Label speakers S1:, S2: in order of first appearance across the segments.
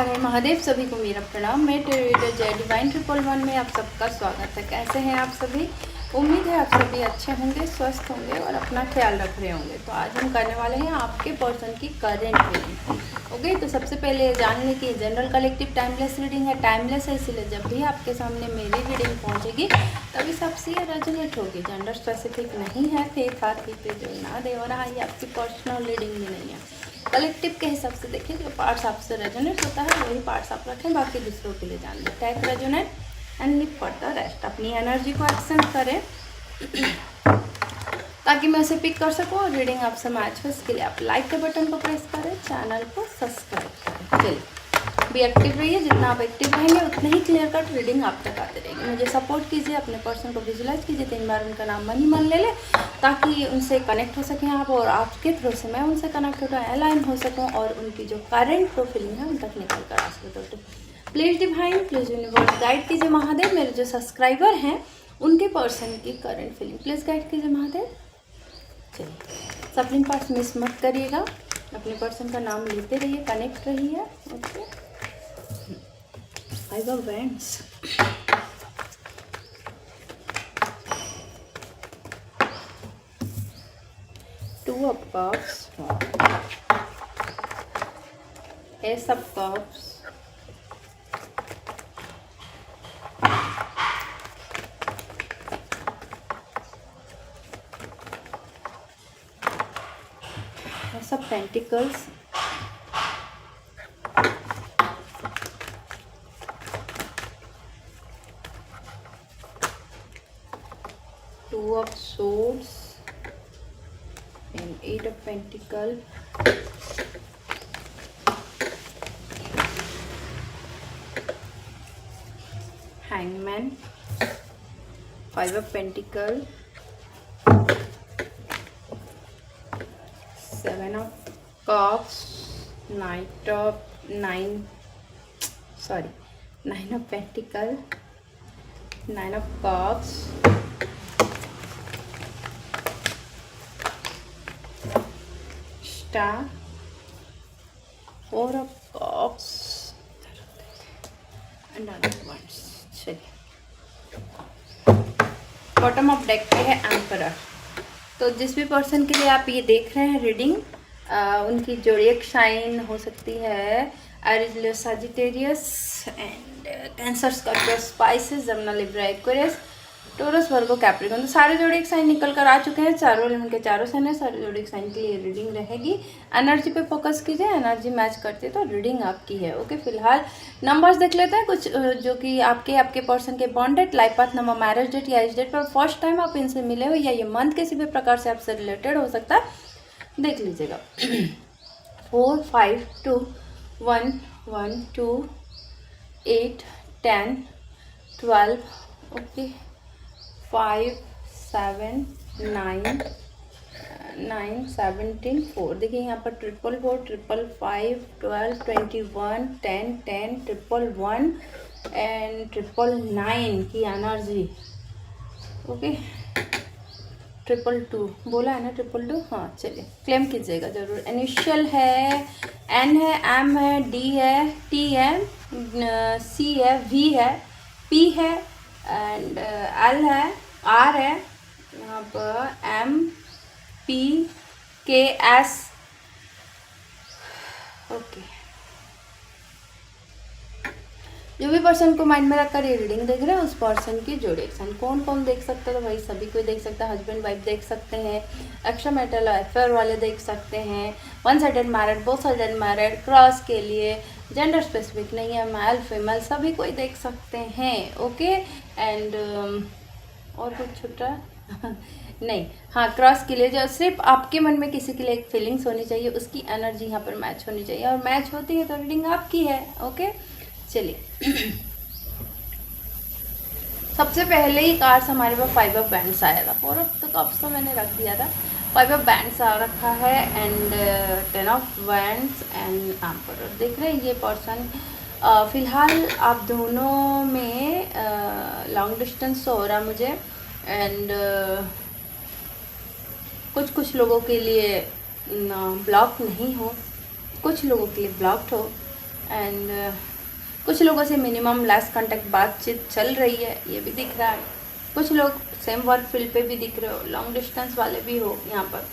S1: हरे महादेव। सभी को मेरा प्रणाम। मैं ट्रेडर जय डिवाइन 111 में आप सबका स्वागत है। कैसे हैं आप सभी? उम्मीद है आप सभी अच्छे होंगे, स्वस्थ होंगे और अपना ख्याल रख रहे होंगे। तो आज हम करने वाले हैं आपके पर्सन की करेंट रीडिंग। ओके, तो सबसे पहले जान लें कि जनरल कलेक्टिव टाइमलेस रीडिंग है। टाइमलेस है, इसलिए जब भी आपके सामने मेरी रीडिंग पहुंचेगी तभी सबसे ये रेजोनेट होगी। जेंडर स्पेसिफिक नहीं है। फेथ हाथी पे जो ना दे, और हाँ, ये आपकी पर्सनल रीडिंग भी नहीं है। कलेक्टिव के हिसाब से देखिए, जो पार्ट्स आपसे रेजोनेट होता है वही पार्ट्स आप रखें, बाकी दूसरों के लिए जान लें। Take resonate and leave for the rest. अपनी एनर्जी को एक्सटेंड करें ताकि मैं उसे पिक कर सकूं और रीडिंग आपसे मैच हो। इसके लिए आप लाइक के बटन को प्रेस करें, चैनल को सब्सक्राइब करें। चलिए, भी एक्टिव रहिए। जितना आप एक्टिव रहेंगे उतनी ही क्लियर कट रीडिंग आप तक आती रहेगी। मुझे सपोर्ट कीजिए, अपने पर्सन को विजुलाइज कीजिए, 3 बार उनका नाम मन ही मन ले लें ताकि उनसे कनेक्ट हो सकें आप, और आपके थ्रू से मैं उनसे कनेक्ट होकर अलाइन हो सकूं और उनकी जो करंट फीलिंग है उन तक निकल कर आ सके। तो please divine, please universe guide कीजिए। महादेव, मेरे जो सब्सक्राइबर हैं उनके पर्सन की करंट फीलिंग प्लीज़ गाइड कीजिए महादेव। चलिए, सप्लिंग पार्ट्स मिस मत करिएगा। अपने पर्सन का नाम लेते रहिए, कनेक्ट रहिए। Okay, Five of Wands, Two of Cups, Ace of Cups, Ace of Pentacles, Two of Swords and Eight of Pentacles, Hangman, Five of Pentacles, Seven of Cups, Nine of Pentacles, Nine of Cups, Star, Four of Cups and other ones. चलिए, bottom of deck पे है emperor. तो जिस भी person के लिए आप ये देख रहे हैं रीडिंग, उनकी जोडिएक साइन हो सकती है Aries, Leo, Sagittarius and Cancer, Scorpio, Pisces, Gemini, Libra, Aquarius, Taurus, Virgo, Capricorn. तो सारे जोडिएक साइन निकल कर आ चुके हैं। चारों उनके चारों साइन है। सारे जोडिएक साइन के लिए रीडिंग रहेगी। एनर्जी पे फोकस कीजिए, एनर्जी मैच करती है तो रीडिंग आपकी है। ओके, फिलहाल नंबर्स देख लेते हैं कुछ जो कि आपके पर्सन के bonded, life path number, marriage date या एज डेट पर फर्स्ट टाइम आप इनसे मिले हो, या ये मंथ किसी भी प्रकार से आपसे रिलेटेड हो सकता है, देख लीजिएगा। 4 5 2 1 1 2 8 10 12, ओके, 5 7 9 9 17 4। देखिए यहाँ पर 444 555 12 21 10 10 111 एंड 999 की एनर्जी। ओके, 222 बोला है ना, 222। हाँ, चलिए क्लेम कीजिएगा ज़रूर। इनिशियल है, एन है, एम है, डी है, टी है, सी है, वी है, पी है एंड एल है, आर है, यहाँ पर एम, पी, के, एस। ओके, जो भी पर्सन को माइंड में रखकर ये रीडिंग देख रहे हैं उस पर्सन की जोडिएक साइन कौन कौन देख सकता है, तो भाई सभी कोई देख सकता है। हस्बैंड वाइफ देख सकते हैं, एक्स्ट्रा मैरिटल अफेयर वाले देख सकते हैं, one sided married, both sided married, cross के लिए, जेंडर स्पेसिफिक नहीं है, मेल फीमेल सभी कोई देख सकते हैं। ओके, एंड और कुछ छूट रहा नहीं, हाँ, क्रॉस के लिए जो सिर्फ आपके मन में किसी के लिए एक फीलिंग्स होनी चाहिए, उसकी एनर्जी यहाँ पर मैच होनी चाहिए, और मैच होती है तो रीडिंग आपकी है। ओके, चलिए, सबसे पहले ही कार्ड्स हमारे पास 5 ऑफ बैंड्स आया था। 4 ऑफ द कप्स तो मैंने रख दिया था, 5 ऑफ बैंड्स आ रखा है and 10 of wands and emperor. देख रहे हैं ये पर्सन फ़िलहाल आप दोनों में लॉन्ग डिस्टेंस हो रहा मुझे, एंड कुछ लोगों के लिए ब्लॉक नहीं हो, कुछ लोगों के लिए ब्लॉक्ड हो, एंड कुछ लोगों से मिनिमम लास्ट कांटेक्ट बातचीत चल रही है, ये भी दिख रहा है। कुछ लोग सेम वर्क फील्ड पे भी दिख रहे हो, लॉन्ग डिस्टेंस वाले भी हो, यहाँ पर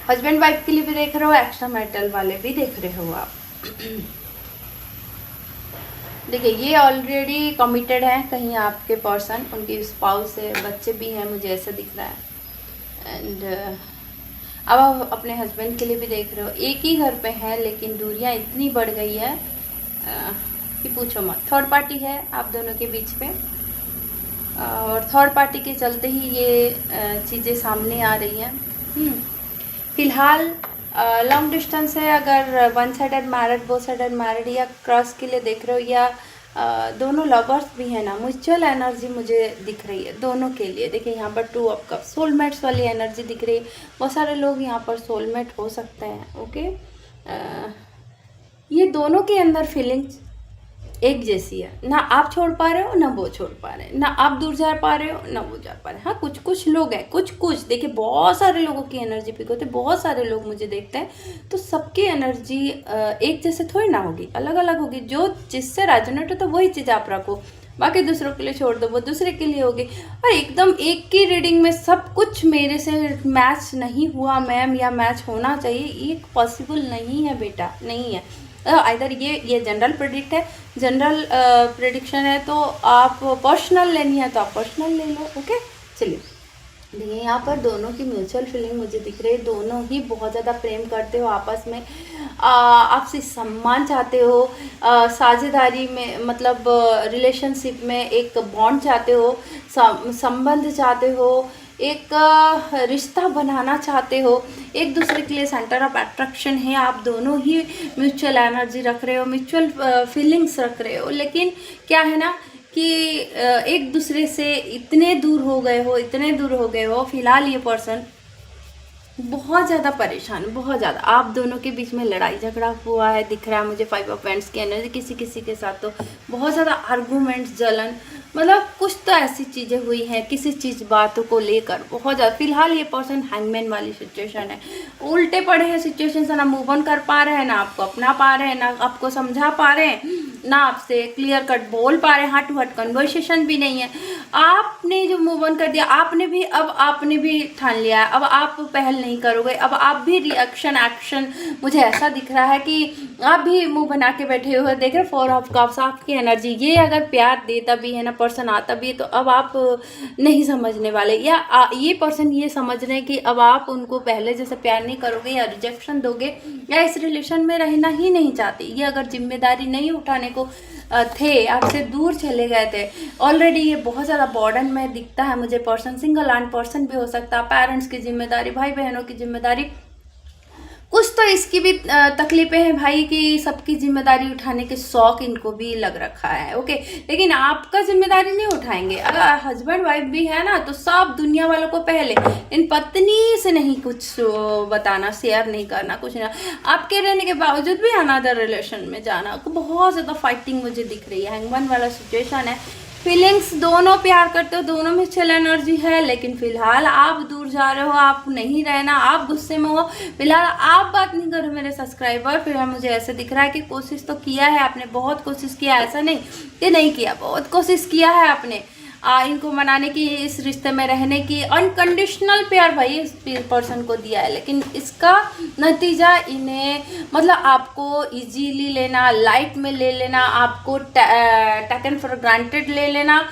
S1: हस्बैंड वाइफ के लिए भी देख रहे हो, एक्स्ट्रा मैरिटल वाले भी देख रहे हो आप। देखिए ये ऑलरेडी कमिटेड है कहीं आपके पर्सन, उनकी स्पाउस है, बच्चे भी हैं, मुझे ऐसा दिख रहा है। एंड अब आप अपने हस्बैंड के लिए भी देख रहे हो, एक ही घर पे हैं लेकिन दूरियां इतनी बढ़ गई है कि पूछो मत। थर्ड पार्टी है आप दोनों के बीच में, और थर्ड पार्टी के चलते ही ये चीज़ें सामने आ रही हैं। फिलहाल लॉन्ग डिस्टेंस है, अगर one sided married, both sided married या क्रॉस के लिए देख रहे हो, या दोनों लवर्स भी है ना, म्यूचुअल एनर्जी मुझे दिख रही है दोनों के लिए। देखिए यहाँ पर 2 ऑफ कप्स, सोलमेट्स वाली एनर्जी दिख रही है। बहुत सारे लोग यहाँ पर सोलमेट हो सकते हैं। ओके, ये दोनों के अंदर फीलिंग्स एक जैसी है, ना आप छोड़ पा रहे हो ना वो छोड़ पा रहे हैं, ना आप दूर जा पा रहे हो ना वो जा पा रहे हैं। हाँ कुछ लोग हैं, कुछ देखिए बहुत सारे लोगों की एनर्जी पिक होती है, बहुत सारे लोग मुझे देखते हैं, तो सबकी एनर्जी एक जैसे थोड़ी ना होगी, अलग अलग होगी। जो जिससे रेजोनेट हो तो वही चीज़ आप रखो, बाकी दूसरों के लिए छोड़ दो, वो दूसरे के लिए होगी। और एकदम एक की रीडिंग में सब कुछ मेरे से मैच नहीं हुआ मैम, या मैच होना चाहिए, ये पॉसिबल नहीं है बेटा, नहीं है। आइदर ये जनरल प्रेडिक्ट है, जनरल प्रेडिक्शन है, तो आप पर्सनल लेनी है तो आप पर्सनल ले लो। ओके, चलिए देखिए यहाँ पर दोनों की म्यूचुअल फीलिंग मुझे दिख रही है, दोनों ही बहुत ज़्यादा प्रेम करते हो आपस में, आपसे सम्मान चाहते हो, साझेदारी में मतलब रिलेशनशिप में एक बॉन्ड चाहते हो, संबंध चाहते हो, एक रिश्ता बनाना चाहते हो, एक दूसरे के लिए सेंटर ऑफ अट्रैक्शन है, आप दोनों ही म्यूचुअल एनर्जी रख रहे हो, म्यूचुअल फीलिंग्स रख रहे हो। लेकिन क्या है ना कि एक दूसरे से इतने दूर हो गए हो, फिलहाल ये पर्सन बहुत ज़्यादा परेशान, बहुत ज़्यादा आप दोनों के बीच में लड़ाई झगड़ा हुआ है, दिख रहा है मुझे 5 ऑफ पेंट्स की एनर्जी। किसी के साथ तो बहुत ज़्यादा आर्गूमेंट्स, जलन, मतलब कुछ तो ऐसी चीज़ें हुई हैं किसी चीज़ बातों को लेकर बहुत ज़्यादा। फिलहाल ये पर्सन हैंगमैन वाली सिचुएशन है, उल्टे पड़े हैं सिचुएशन से, ना मूव ऑन कर पा रहे हैं, ना आपको अपना पा रहे हैं, ना आपको समझा पा रहे हैं, ना आपसे क्लियर कट बोल पा रहे हैं, हार्ट टू हार्ट कन्वर्सेशन भी नहीं है। आपने जो मूव ऑन कर दिया, आपने भी ठान लिया, अब आप पहल नहीं करोगे, अब आप भी रिएक्शन एक्शन, मुझे ऐसा दिख रहा है कि आप भी मुंह बना के बैठे हुए। देख रहे 4 ऑफ कप्स आपकी एनर्जी, ये अगर प्यार देता भी है ना पर्सन, आता भी है, तो अब आप नहीं समझने वाले, या ये पर्सन ये समझ रहे हैं कि अब आप उनको पहले जैसे प्यार नहीं करोगे, या रिजेक्शन दोगे, या इस रिलेशन में रहना ही नहीं चाहते। ये अगर जिम्मेदारी नहीं उठाने को थे, आपसे दूर चले गए थे ऑलरेडी, ये बहुत ज़्यादा बॉर्डन में दिखता है मुझे पर्सन। सिंगल आर्म पर्सन भी हो सकता है, पेरेंट्स की जिम्मेदारी, भाई बहनों की जिम्मेदारी, कुछ तो इसकी भी तकलीफें हैं भाई की सबकी जिम्मेदारी उठाने के शौक इनको भी लग रखा है। ओके, लेकिन आपका जिम्मेदारी नहीं उठाएंगे। अगर हस्बैंड वाइफ भी है ना, तो सब दुनिया वालों को पहले, इन पत्नी से नहीं कुछ बताना, शेयर नहीं करना, कुछ ना, आपके रहने के बावजूद भी अनदर रिलेशन में जाना, बहुत ज़्यादा फाइटिंग मुझे दिख रही है। हैंगमैन वाला सिचुएशन है। फीलिंग्स दोनों प्यार करते हो, दोनों में चल एनर्जी है, लेकिन फिलहाल आप दूर जा रहे हो, आप नहीं रहना, आप गुस्से में हो। फिलहाल आप बात नहीं करो मेरे सब्सक्राइबर। फिर मुझे ऐसे दिख रहा है कि कोशिश तो किया है आपने, बहुत कोशिश किया, ऐसा नहीं कि नहीं किया, बहुत कोशिश किया है आपने इनको मनाने की, इस रिश्ते में रहने की। अनकंडीशनल प्यार भाई इस पर्सन को दिया है, लेकिन इसका नतीजा इन्हें मतलब आपको इजीली लेना, लाइट में ले लेना, आपको टेकन फॉर ग्रांटेड ले लेना,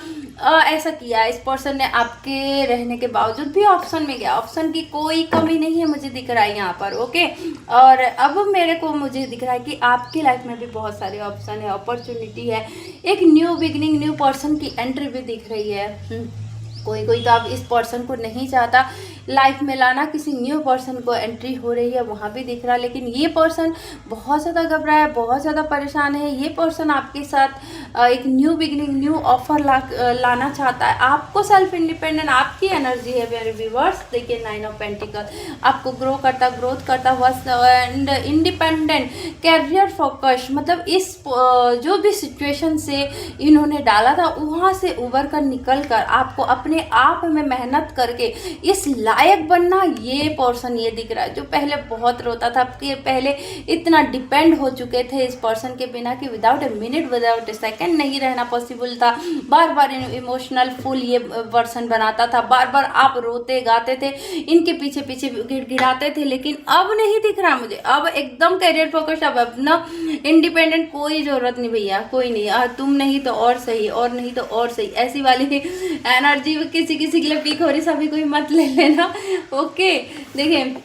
S1: ऐसा किया इस पर्सन ने। आपके रहने के बावजूद भी ऑप्शन में गया, ऑप्शन की कोई कमी नहीं है मुझे दिख रहा है यहाँ पर। ओके, और अब मेरे को मुझे दिख रहा है कि आपकी लाइफ में भी बहुत सारे ऑप्शन है, अपॉर्चुनिटी है, एक न्यू बिगिनिंग, न्यू पर्सन की एंट्री भी दिख रही है। कोई तो आप इस पर्सन को नहीं चाहता लाइफ में लाना, किसी न्यू पर्सन को एंट्री हो रही है, वहाँ भी दिख रहा है। लेकिन ये पर्सन बहुत ज़्यादा घबरा है, बहुत ज़्यादा परेशान है। ये पर्सन आपके साथ एक न्यू बिगिनिंग, न्यू ऑफर लाना चाहता है। आपको सेल्फ इंडिपेंडेंट आपकी एनर्जी है मेरे व्यूवर्स। देखिए 9 ऑफ पेंटिकल आपको ग्रोथ करता हुआ एंड इंडिपेंडेंट कैरियर फोकस, मतलब इस जो भी सिचुएशन से इन्होंने डाला था वहाँ से उबर कर निकल कर आपको अपने आप में मेहनत करके इस लायक बनना, ये पर्सन ये दिख रहा है। जो पहले बहुत रोता था, कि पहले इतना डिपेंड हो चुके थे इस पर्सन के बिना कि without a minute without A second नहीं रहना पॉसिबल था। बार बार इमोशनल फुल ये पर्सन बनाता था, बार बार आप रोते गाते थे, इनके पीछे पीछे गिड़गिड़ाते थे, लेकिन अब नहीं दिख रहा मुझे। अब एकदम करियर फोकस, अब अपना इंडिपेंडेंट, कोई जरूरत नहीं भैया, कोई नहीं। तुम नहीं तो और सही, और नहीं तो और सही, ऐसी वाली एनर्जी किसी किसी के लिए पीक हो रही, सभी कोई मत ले लेना। ओके देखिए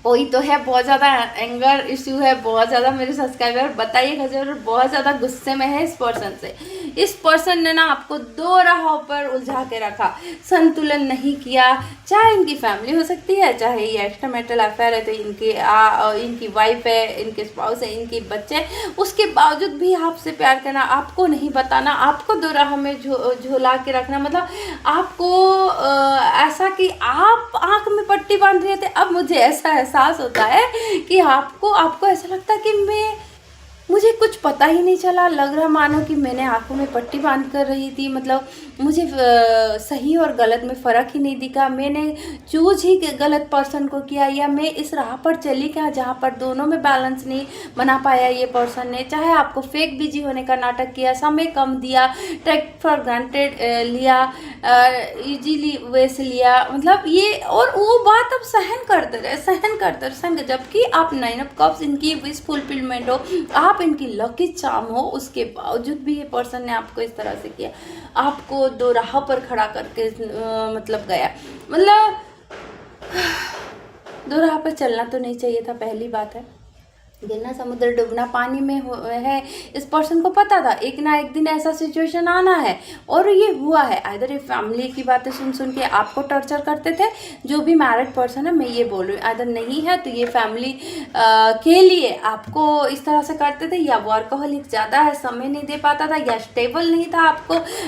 S1: कोई तो है बहुत ज़्यादा एंगर इश्यू है, बहुत ज़्यादा मेरे सब्सक्राइबर बताइएगा जरूर, बहुत ज़्यादा गुस्से में है इस पर्सन से। इस पर्सन ने ना आपको दो राहों पर उलझा के रखा, संतुलन नहीं किया। चाहे इनकी फैमिली हो सकती है, चाहे ये एक्स्ट्रा मैरिटल अफेयर है तो इनकी वाइफ है, इनके स्पाउस है, इनके बच्चे, उसके बावजूद भी आपसे प्यार करना, आपको नहीं बताना, आपको दो राहों में झोला के रखना, मतलब आपको ऐसा कि आप आँख में पट्टी बांध रहे थे। अब मुझे ऐसा एहसास होता है कि आपको ऐसा लगता है कि मुझे कुछ पता ही नहीं चला, लग रहा मानो कि मैंने आंखों में पट्टी बांध कर रही थी, मतलब मुझे सही और गलत में फ़र्क ही नहीं दिखा। मैंने चूज ही गलत पर्सन को किया, या मैं इस राह पर चली क्या जहाँ पर दोनों में बैलेंस नहीं बना पाया ये पर्सन ने। चाहे आपको फेक बिजी होने का नाटक किया, समय कम दिया, टेक फॉर ग्रांटेड लिया, इजीली वे से लिया, मतलब ये और वो बात अब सहन करते रहे, जबकि आप 9 ऑफ कप्स इनकी विश फुलफिलमेंट हो, आप इनकी लकी चार्म हो, उसके बावजूद भी ये पर्सन ने आपको इस तरह से किया, आपको दो राह पर खड़ा करके मतलब गया। मतलब दो राह पर चलना तो नहीं चाहिए था, पहली बात है। गिरना समुद्र डूबना पानी में है। इस पर्सन को पता था एक ना एक दिन ऐसा सिचुएशन आना है, और ये हुआ है। आइदर ये फैमिली की बातें सुन के आपको टॉर्चर करते थे, जो भी मैरिड पर्सन है मैं ये बोल रही हूँ, आइदर नहीं है तो ये फैमिली के लिए आपको इस तरह से करते थे, या वर्कहोलिक ज़्यादा है, समय नहीं दे पाता था, या स्टेबल नहीं था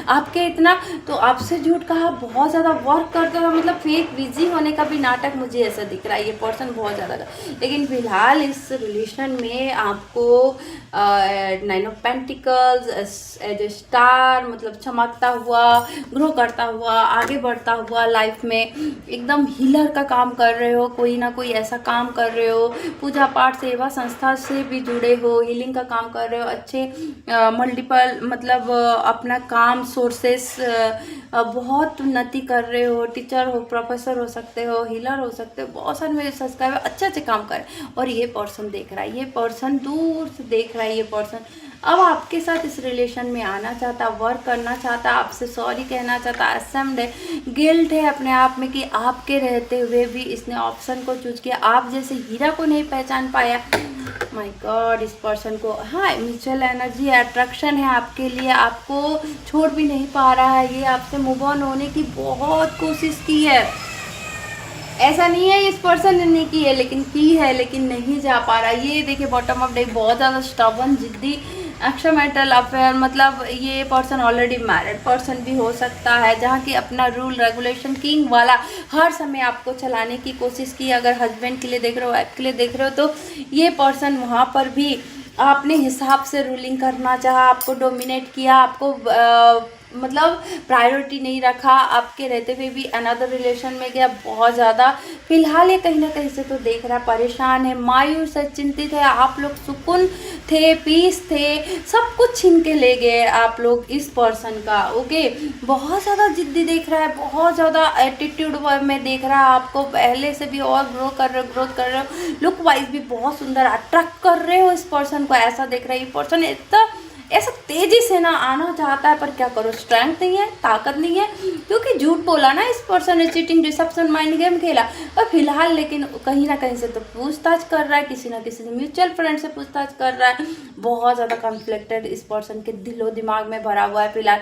S1: आपके इतना, तो आपसे झूठ कहा, बहुत ज़्यादा वर्क करता था, मतलब फेक बिजी होने का भी नाटक मुझे ऐसा दिख रहा है ये पर्सन बहुत ज़्यादा। लेकिन फिलहाल इस रिलेशन में आपको 9 of pentacles as a star, मतलब चमकता हुआ, ग्रो करता हुआ, आगे बढ़ता हुआ लाइफ में, एकदम हीलर का काम कर रहे हो, कोई ना कोई ऐसा काम कर रहे हो, पूजा पाठ सेवा संस्था से भी जुड़े हो, हीलिंग का काम कर रहे हो, अच्छे मल्टीपल मतलब अपना काम सोर्सेस बहुत उन्नति कर रहे हो, टीचर हो, प्रोफेसर हो सकते हो, हीलर हो सकते हो, बहुत सारे मेरे सब्सक्राइबर अच्छे अच्छे काम कर रहे हैं। और ये पर्सन देख रहा है, ये पर्सन दूर से देख रहा है, ये पर्सन अब आपके साथ इस रिलेशन में आना चाहता, वर्क करना चाहता, आपसे सॉरी कहना चाहता, असम्ड है, गिल्ट है अपने आप में कि आपके रहते हुए भी इसने ऑप्शन को चूज किया, आप जैसे हीरा को नहीं पहचान पाया। माय गॉड, इस पर्सन को हाँ म्यूचुअल एनर्जी अट्रैक्शन है आपके लिए, आपको छोड़ भी नहीं पा रहा है, ये आपसे मूव ऑन होने की बहुत कोशिश की है। ऐसा नहीं है इस पर्सन ने नहीं की है, लेकिन की है, लेकिन नहीं जा पा रहा। ये देखिए बॉटम ऑफ डेक बहुत ज़्यादा स्टबर्न, जिद्दी, एक्स्ट्रा मैरिटल अफेयर, मतलब ये पर्सन ऑलरेडी मैरिड पर्सन भी हो सकता है, जहाँ की अपना रूल रेगुलेशन किंग वाला हर समय आपको चलाने की कोशिश की। अगर हस्बैंड के लिए देख रहे हो, वाइफ के लिए देख रहे हो, तो ये पर्सन वहाँ पर भी अपने हिसाब से रूलिंग करना चाहा, आपको डोमिनेट किया, आपको मतलब प्रायोरिटी नहीं रखा, आपके रहते हुए भी अनदर रिलेशन में गया बहुत ज़्यादा। फिलहाल ये कहीं ना कहीं से तो देख रहा है, परेशान है, मायूस है, चिंतित है। आप लोग सुकून थे, पीस थे, सब कुछ छीन के ले गए आप लोग इस पर्सन का। ओके, बहुत ज़्यादा जिद्दी देख रहा है, बहुत ज़्यादा एटीट्यूड में देख रहा है आपको, पहले से भी और ग्रोथ कर रहे हो, लुक वाइज भी बहुत सुंदर अट्रैक्ट कर रहे हो इस पर्सन को, ऐसा देख रहा है। ये पर्सन इतना ऐसा तेजी से ना आना चाहता है, पर क्या करो, स्ट्रेंथ नहीं है, ताकत नहीं है, क्योंकि झूठ बोला ना इस पर्सन ने, चीटिंग, डिसेप्शन, माइंड गेम खेला। और फिलहाल लेकिन कहीं ना कहीं से तो पूछताछ कर रहा है, किसी ना किसी से म्यूचुअल फ्रेंड से पूछताछ कर रहा है। बहुत ज़्यादा कॉन्फ्लिक्टेड इस पर्सन के दिलो दिमाग में भरा हुआ है। फिलहाल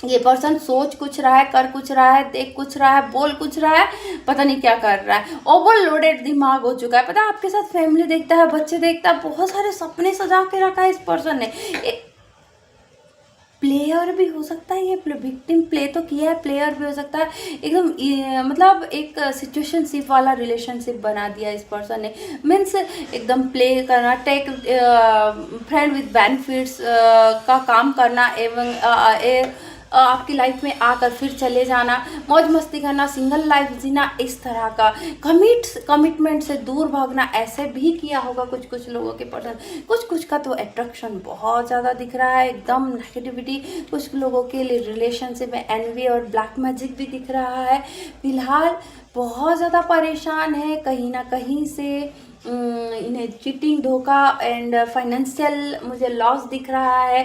S1: ये पर्सन सोच कुछ रहा है, कर कुछ रहा है, देख कुछ रहा है, बोल कुछ रहा है, पता नहीं क्या कर रहा है। ओवरलोडेड दिमाग हो चुका है। पता है आपके साथ फैमिली देखता है, बच्चे देखता है, बहुत सारे सपने सजा के रखा है इस पर्सन ने। प्लेयर भी हो सकता है, ये विक्टिम प्ले तो किया है, प्लेयर भी हो सकता है, एकदम मतलब एक सिचुएशनशिप वाला रिलेशनशिप बना दिया इस पर्सन ने। मीन्स एकदम प्ले करना, टेक फ्रेंड विद बेनिफिट्स का काम करना, एवं आपकी लाइफ में आकर फिर चले जाना, मौज मस्ती करना, सिंगल लाइफ जीना, इस तरह का कमिटमेंट से दूर भागना, ऐसे भी किया होगा कुछ कुछ लोगों के पर्सन। कुछ कुछ का तो अट्रैक्शन बहुत ज़्यादा दिख रहा है, एकदम नेगेटिविटी। कुछ लोगों के लिए रिलेशनशिप में एनवी और ब्लैक मैजिक भी दिख रहा है। फिलहाल बहुत ज़्यादा परेशान है, कहीं ना कहीं से इन्हें चीटिंग, धोखा एंड फाइनेंशियल मुझे लॉस दिख रहा है।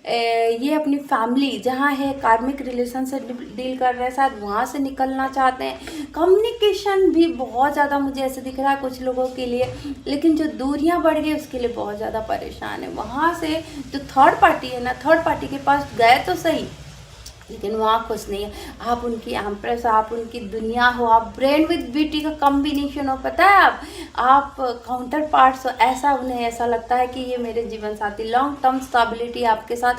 S1: ये अपनी फैमिली जहाँ है, कार्मिक रिलेशन से डील कर रहे हैं, शायद वहाँ से निकलना चाहते हैं। कम्युनिकेशन भी बहुत ज़्यादा मुझे ऐसे दिख रहा है कुछ लोगों के लिए, लेकिन जो दूरियाँ बढ़ गई उसके लिए बहुत ज़्यादा परेशान है। वहाँ से जो थर्ड पार्टी है ना, थर्ड पार्टी के पास गए तो सही, लेकिन वहाँ खुश नहीं है। आप उनकी एम्प्रेस, आप उनकी दुनिया हो, आप ब्रेन विद ब्यूटी का कॉम्बिनेशन हो, पता है आप काउंटर पार्ट्स हो। ऐसा उन्हें ऐसा लगता है कि ये मेरे जीवन साथी, लॉन्ग टर्म स्टेबिलिटी आपके साथ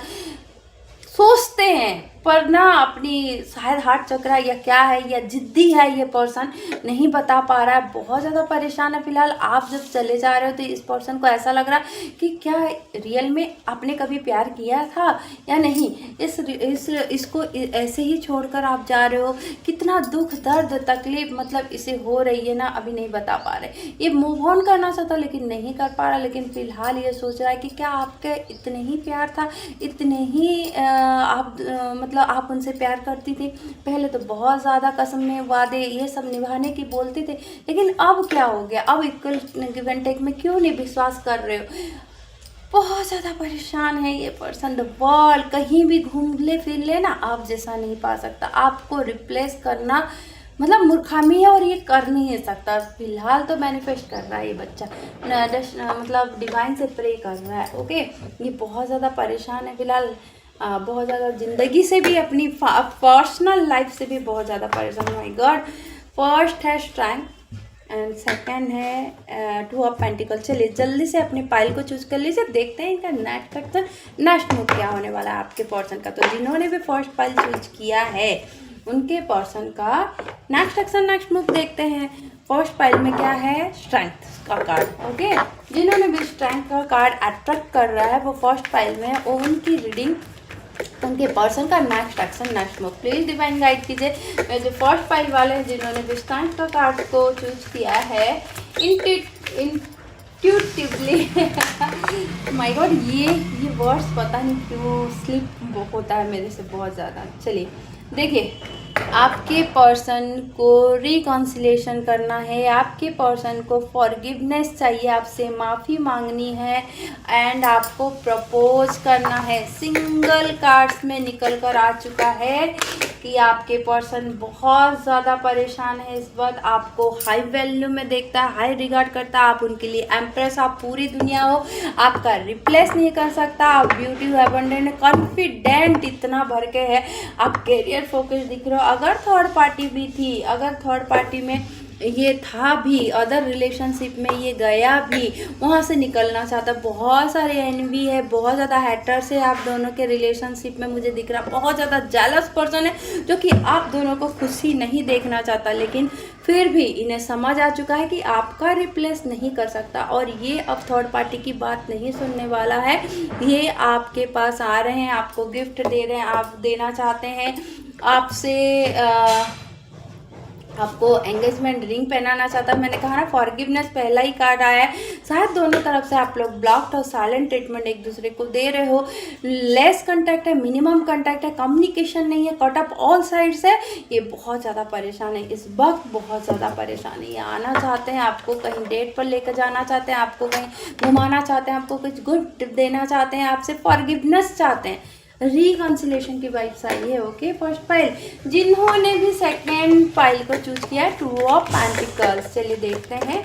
S1: सोचते हैं, पर ना अपनी शायद हार्ट चक्रा या क्या है, या जिद्दी है ये पर्सन, नहीं बता पा रहा है, बहुत ज़्यादा परेशान है। फिलहाल आप जब चले जा रहे हो तो इस पर्सन को ऐसा लग रहा है कि क्या रियल में आपने कभी प्यार किया था या नहीं। इसको ऐसे ही छोड़कर आप जा रहे हो। कितना दुख, दर्द, तकलीफ मतलब इसे हो रही है ना, अभी नहीं बता पा रहे। ये मूव ऑन करना चाहता लेकिन नहीं कर पा रहा, लेकिन फिलहाल ये सोच रहा है कि क्या आपके इतने ही प्यार था, इतने ही आप मतलब आप उनसे प्यार करती थी। पहले तो बहुत ज़्यादा कसम में वादे ये सब निभाने की बोलते थे, लेकिन अब क्या हो गया, अब इक्वल गिव एंड टेक में क्यों नहीं विश्वास कर रहे हो। बहुत ज़्यादा परेशान है ये पर्सन। द वर्ल्ड, कहीं भी घूम ले फिर ले ना, आप जैसा नहीं पा सकता। आपको रिप्लेस करना मतलब मूर्खामी है और ये कर नहीं सकता। फिलहाल तो मैनिफेस्ट कर रहा है ये बच्चा, मतलब डिवाइन से प्रे कर रहा है। ओके, ये बहुत ज़्यादा परेशान है फिलहाल, बहुत ज़्यादा ज़िंदगी से भी, अपनी पर्सनल लाइफ से भी बहुत ज़्यादा परेशान। माय गॉड, फर्स्ट है स्ट्रेंथ एंड सेकंड है टू ऑफ पेंटिकल। चलिए जल्दी से अपनी पाइल को चूज कर लीजिए, देखते हैं इनका नेक्स्ट मूव क्या होने वाला है आपके पर्सन का। तो जिन्होंने भी फर्स्ट पाइल चूज किया है उनके पर्सन का नेक्स्ट एक्शन, नेक्स्ट मूव देखते हैं। फर्स्ट पाइल में क्या है, स्ट्रेंथ का कार्ड। ओके, जिन्होंने भी स्ट्रेंथ का कार्ड अट्रैक्ट कर रहा है वो फर्स्ट पाइल में, और उनकी रीडिंग, उनके पर्सन का next action, next move please divine guide कीजिए। मैं जो फर्स्ट पाइल वाले हैं जिन्होंने भी स्ट्रेंथ का कार्ड को चूज किया है, इंट्यूटिवली माय गॉड, ये वर्ड्स पता नहीं क्यों स्लिप होता है मेरे से बहुत ज़्यादा। चलिए देखिए, आपके पर्सन को रिकॉन्सिलेशन करना है, आपके पर्सन को फॉरगिवनेस चाहिए, आपसे माफ़ी मांगनी है एंड आपको प्रपोज करना है। सिंगल कार्ड्स में निकल कर आ चुका है कि आपके पर्सन बहुत ज़्यादा परेशान है इस वक्त, आपको हाई वैल्यू में देखता है, हाई रिगार्ड करता है, आप उनके लिए एम्प्रेस, आप पूरी दुनिया हो, आपका रिप्लेस नहीं कर सकता। आप ब्यूटी, एबंडेंट, कॉन्फिडेंट इतना भर के है, आप करियर फोकस दिख रहे हो। अगर थर्ड पार्टी भी थी, अगर थर्ड पार्टी में ये था भी, अदर रिलेशनशिप में ये गया भी, वहाँ से निकलना चाहता। बहुत सारे एनवी है, बहुत ज़्यादा हैटर्स है आप दोनों के रिलेशनशिप में मुझे दिख रहा। बहुत ज़्यादा जेलस पर्सन है जो कि आप दोनों को खुशी नहीं देखना चाहता, लेकिन फिर भी इन्हें समझ आ चुका है कि आपका रिप्लेस नहीं कर सकता, और ये अब थर्ड पार्टी की बात नहीं सुनने वाला है। ये आपके पास आ रहे हैं, आपको गिफ्ट दे रहे हैं, आप देना चाहते हैं, आपसे आपको एंगेजमेंट रिंग पहनाना चाहता है। मैंने कहा ना, फॉरगिवनेस पहला ही कार्ड आया है। शायद दोनों तरफ से आप लोग ब्लॉक्ड और साइलेंट ट्रीटमेंट एक दूसरे को दे रहे हो। लेस कांटेक्ट है, मिनिमम कांटेक्ट है, कम्युनिकेशन नहीं है, कट अप ऑल साइड्स है। ये बहुत ज़्यादा परेशान है इस वक्त, बहुत ज़्यादा परेशान है। ये आना चाहते हैं, आपको कहीं डेट पर लेकर जाना चाहते हैं, आपको कहीं घुमाना चाहते हैं, आपको कुछ गिफ्ट देना चाहते हैं, आपसे फॉरगिवनेस चाहते हैं, रिकॉन्सिलेशन की वाइब्स आई है। Okay, first pile. जिन्होंने भी सेकेंड पाइल को चूज किया है, टू ऑफ पेंटिकल्स। चलिए देखते हैं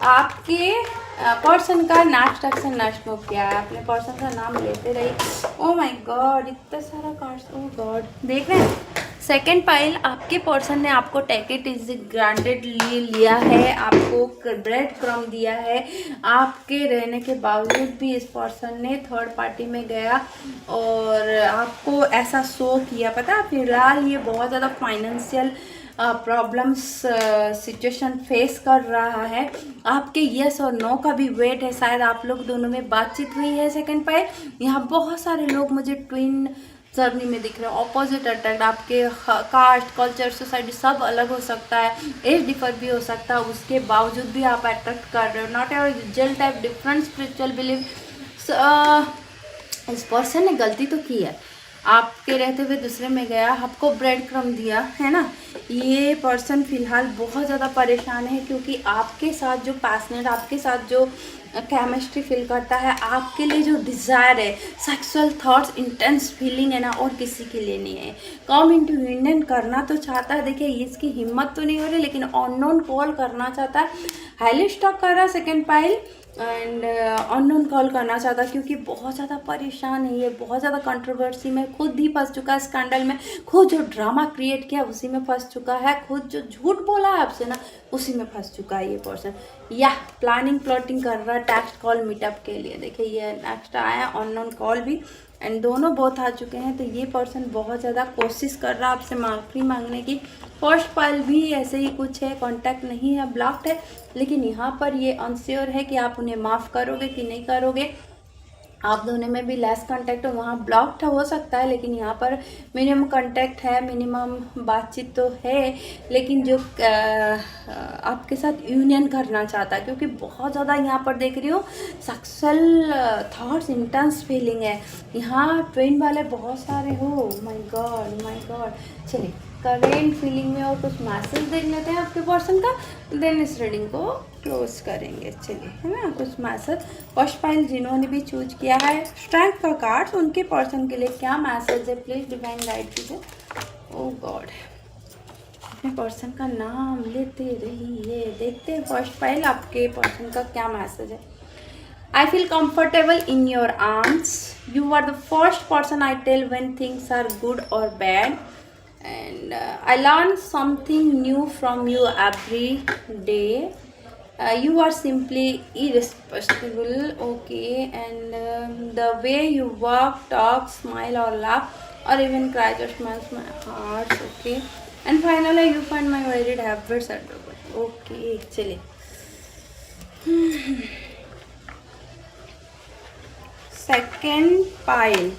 S1: आपके पर्सन का नेक्स्ट एक्शन, नेक्स्ट मूव क्या है। अपने पर्सन का नाम लेते रहिए। ओ माय गॉड, इतना सारा कार्ड्स, ओ गॉड, देख रहे हैं सेकेंड पाइल, आपके पर्सन ने आपको टेक इट इज ग्रांटेड लिया है, आपको ब्रेड क्रम दिया है, आपके रहने के बावजूद भी इस पर्सन ने थर्ड पार्टी में गया और आपको ऐसा शो किया। पता है फिलहाल ये बहुत ज़्यादा फाइनेंशियल प्रॉब्लम्स सिचुएशन फेस कर रहा है। आपके यस और नो का भी वेट है, शायद आप लोग दोनों में बातचीत हुई है। सेकंड पाइल, यहाँ बहुत सारे लोग मुझे ट्विन जर्नी में दिख रहे हैं, ऑपोजिट अट्रैक्ट, आपके कास्ट कल्चर सोसाइटी सब अलग हो सकता है, एज डिफर भी हो सकता है, उसके बावजूद भी आप अट्रैक्ट कर रहे हो। Not ever jail type different spiritual believe. इस पर्सन ने गलती तो की है, आपके रहते हुए दूसरे में गया, आपको ब्रेड क्रम दिया है ना। ये पर्सन फिलहाल बहुत ज़्यादा परेशान है क्योंकि आपके साथ जो पैशनेट, आपके साथ जो केमिस्ट्री फील करता है, आपके लिए जो डिज़ायर है, सेक्सुअल थॉट्स, इंटेंस फीलिंग है ना, और किसी के लिए नहीं है। कम इंटू यूनियन करना तो चाहता है, देखिए इसकी हिम्मत तो नहीं हो रही, लेकिन अननोन कॉल करना चाहता है। हाईली स्टॉक कर रहा है second pile, and unknown call करना चाहता क्योंकि बहुत ज़्यादा परेशान है ये, बहुत ज़्यादा कंट्रोवर्सी में खुद ही फंस चुका है, स्कैंडल में, खुद जो ड्रामा क्रिएट किया उसी में फंस चुका है, खुद जो झूठ बोला है आपसे ना उसी में फंस चुका है ये पर्सन। या प्लानिंग प्लॉटिंग कर रहा है टेक्स्ट कॉल मीटअप के लिए। देखिए ये नेक्स्ट आया अननोन कॉल भी, एंड दोनों बहुत आ चुके हैं। तो ये पर्सन बहुत ज़्यादा कोशिश कर रहा है आपसे माफ़ी मांगने की। फर्स्ट पाइल भी ऐसे ही कुछ है, कांटेक्ट नहीं है, ब्लॉक्ड है, लेकिन यहाँ पर ये अनश्योर है कि आप उन्हें माफ़ करोगे कि नहीं करोगे। आप दोनों में भी लेस कांटेक्ट हो, वहाँ ब्लॉक्ड हो सकता है, लेकिन यहाँ पर मिनिमम कांटेक्ट है, मिनिमम बातचीत तो है, लेकिन जो आपके साथ यूनियन करना चाहता है, क्योंकि बहुत ज़्यादा यहाँ पर देख रही हूँ सेक्सुअल थॉट्स, इंटेंस फीलिंग है। यहाँ ट्रेन वाले बहुत सारे हो, माय गॉड माय गॉड। चलिए करेंट फीलिंग में और कुछ मैसेज देख लेते हैं आपके पर्सन का, देन इस रीडिंग को क्लोज करेंगे। चलिए है ना, कुछ मैसेज फर्स्ट पाइल जिन्होंने भी चूज किया है स्ट्रेंथ का कार्ड, उनके पर्सन के लिए क्या मैसेज है, प्लीज डिवाइन गाइड कीजिए। ओ गॉड, अपने पर्सन का नाम लेते रहिए, देखते हैं फर्स्ट पाइल आपके पर्सन का क्या मैसेज है। I feel comfortable in your arms. You are the first person I tell when things are good or bad. And I learn something new from you every day. You are simply irrepressible, okay? And the way you walk, talk, smile or laugh or even cry just melts my heart, okay? And finally you find my varied habits adorable, okay? चलिए second pile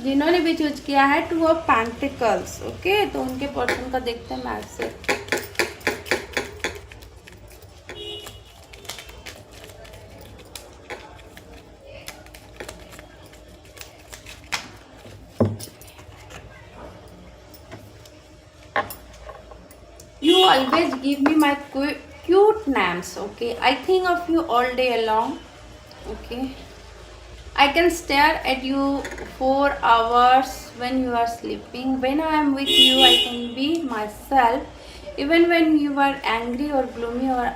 S1: जिन्होंने भी choose किया है two of pentacles, okay? तो उनके person का देखते हैं message. You always give me my cute names, okay? I think of you all day long, okay? I can stare at you for hours when you are sleeping. When I am with you, I can be myself. Even when you are angry or gloomy or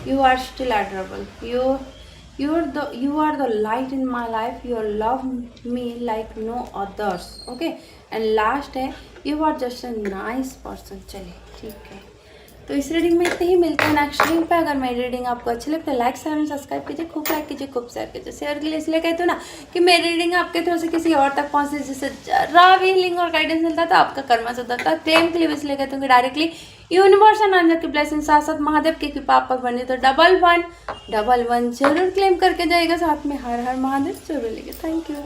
S1: you are still adorable. You are the light in my life. You love me like no others. Okay. And last है you are just a nice person. चलिए ठीक है, तो इस reading में इतने ही, मिलते हैं नेक्स्ट रीडिंग पे। अगर मेरी रीडिंग आपको अच्छी लगती है लाइक शेयर सब्सक्राइब कीजिए, खूब लाइक कीजिए, खूब शेयर कीजिए। शेयर के लिए इसलिए कहते हो ना कि मेरी रीडिंग आपके थ्रू से किसी और तक पहुंचे, जिससे जरा भी लिंक और गाइडेंस मिलता है तो आपका कर्मा सुधरता है। क्लेम के लिए इसलिए कहते हूँ कि डायरेक्टली यूनिवर्स एंड अंजर की ब्लेसिंग साथ साथ महादेव की कृपा आप पर बने, तो 1111 जरूर क्लेम करके जाएगा, साथ में हर हर महादेव जरूर लेंगे। Thank you.